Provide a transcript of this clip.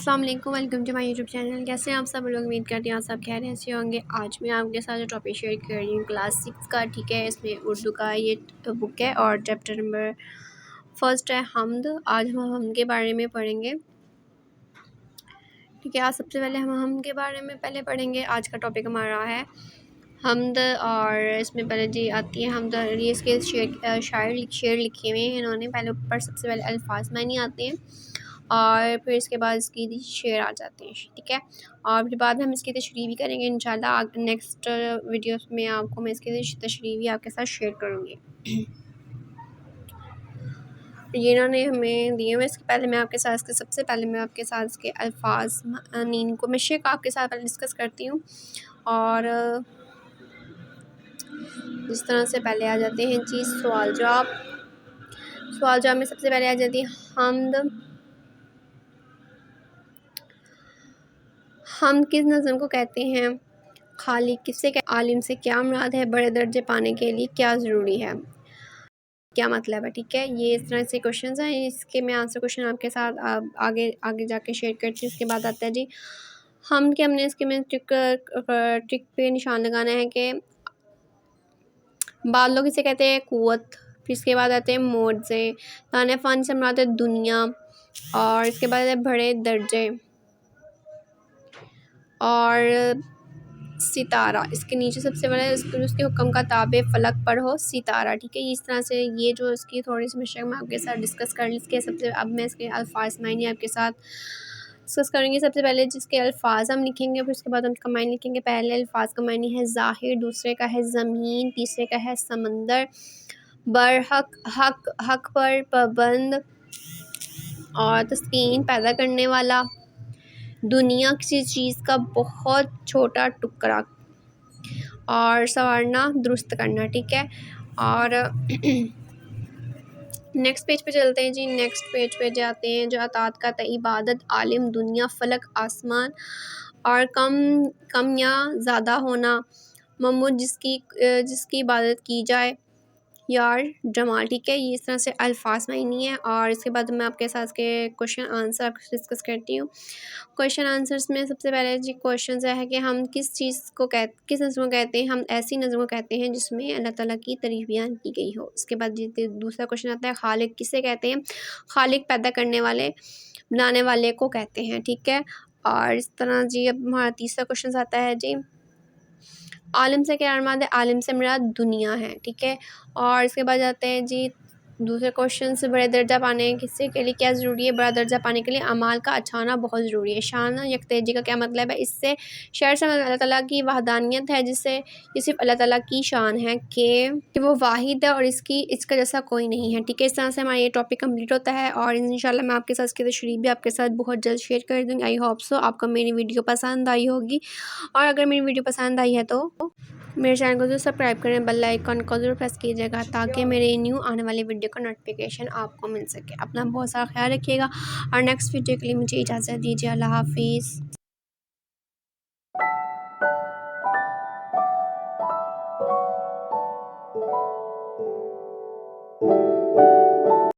अस्सलाम वालेकुम, welcome to my YouTube channel. कैसे हैं आप सब लोग? उम्मीद करती हैं आप सब खैरियत से होंगे। आज मैं आपके साथ जो टॉपिक शेयर कर रही हूँ क्लास 6 का, ठीक है। इसमें उर्दू का ये बुक है और चैप्टर नंबर फर्स्ट है हम्द। आज हम हम्द के बारे में पढ़ेंगे, ठीक है। आज सबसे पहले हम हम्द के बारे में पहले पढ़ेंगे। आज का टॉपिक हमारा है हम्द और इसमें पहले जी आती है हम्द। ये इसके शेर लिखे हुए हैं इन्होंने। पहले ऊपर सबसे पहले अल्फाज मानी आते हैं और फिर इसके बाद इसकी शेर आ जाते हैं, ठीक है। और फिर बाद में हम इसकी तशरीह भी करेंगे इंशाल्लाह। नेक्स्ट वीडियोस में आपको मैं इसकी तशरीह भी आपके साथ शेयर करूँगी। ये इन्होंने हमें दिए हुए। इसके पहले मैं आपके साथ सबसे पहले मैं आपके साथ इसके अल्फाज नीन को मैं शेर आपके साथ पहले डिस्कस करती हूँ। और जिस तरह से पहले आ जाते हैं जी सवाल जवाब में सबसे पहले आ जाती है हम्द। हम किस नज़म को कहते हैं? खालिक किससे आलिम से क्या मुराद है? बड़े दर्जे पाने के लिए क्या ज़रूरी है? क्या मतलब है, ठीक है। ये इस तरह से क्वेश्चंस हैं। इसके मैं आंसर क्वेश्चन आपके साथ आगे जाके शेयर करती हूँ। उसके बाद आता है जी हम कि हमने इसके में ट्रिक पे निशान लगाना है कि बादलों किसे कहते हैं? कुव्वत। फिर इसके बाद आते हैं मोज़े। ताने फ़ान से मुराद है दुनिया। और इसके बाद है बड़े दर्जे और सितारा। इसके नीचे सबसे बड़ा उसके हुक्म का ताबे फ़लक पर हो सितारा, ठीक है। इस तरह से ये जो इसकी थोड़ी सी मिस्टेक मैं आपके साथ डिस्कस कर ली। इसके सबसे अब मैं इसके अल्फाज मायने आपके साथ डिस्कस करेंगे। सबसे पहले जिसके अल्फाज हम लिखेंगे, फिर उसके बाद हम उसका मायने लिखेंगे। पहले अल्फाज का मायने है ज़ाहिर, दूसरे का है ज़मीन, तीसरे का है समंदर। बरहक हक, हक पर पाबंद और तस्कीन पैदा करने वाला। दुनिया किसी चीज़ का बहुत छोटा टुकड़ा और संवारना दुरुस्त करना, ठीक है। और नेक्स्ट पेज पे चलते हैं जी। नेक्स्ट पेज पे जाते हैं जो अतात का इबादत आलिम दुनिया फलक आसमान और कम या ज़्यादा होना ममूद जिसकी इबादत की जाए यार जमाल, ठीक है। ये इस तरह से अल्फाज मायनी है। और इसके बाद मैं आपके साथ के क्वेश्चन आंसर डिस्कस करती हूँ। क्वेश्चन आंसर्स में सबसे पहले जी क्वेश्चन है कि हम किस नज़म को कहते हैं? हम ऐसी नज़म को कहते हैं जिसमें अल्लाह ताला की तारीफ़ बयान की गई हो। इसके बाद जी दूसरा क्वेश्चन आता है खालिक किसे कहते हैं? खालिक पैदा करने वाले बनाने वाले को कहते हैं, ठीक है। और इस तरह जी अब हमारा तीसरा क्वेश्चन आता है जी आलिम से क्या मुराद है? आलिम से मुराद दुनिया है, ठीक है। और इसके बाद जाते हैं जी दूसरे क्वेश्चन से बड़े दर्जा पाने किससे के लिए क्या ज़रूरी है? बड़ा दर्जा पाने के लिए अमाल का अच्छा होना बहुत ज़रूरी है। शान यकतेजी का क्या मतलब है? इससे शहर से अल्लाह ताला की वहदानियत है, जिससे ये सिर्फ अल्लाह ताला की शान है कि वो वाहिद है और इसका जैसा कोई नहीं है, ठीक है। इस तरह से हमारा ये टॉपिक कंप्लीट होता है और इंशाल्लाह मैं आपके साथ इसकी तशरीह भी आपके साथ बहुत जल्द शेयर कर दूँगी। आई होप सो आपको मेरी वीडियो पसंद आई होगी। और अगर मेरी वीडियो पसंद आई है तो मेरे चैनल को ज़रूर सब्सक्राइब करें, बेल आइकन को ज़रूर प्रेस कीजिएगा ताकि मेरे न्यू आने वाली वीडियो का नोटिफिकेशन आपको मिल सके। अपना बहुत सारा ख्याल रखिएगा और नेक्स्ट वीडियो के लिए मुझे इजाज़त दीजिए। अल्लाह हाफिज़।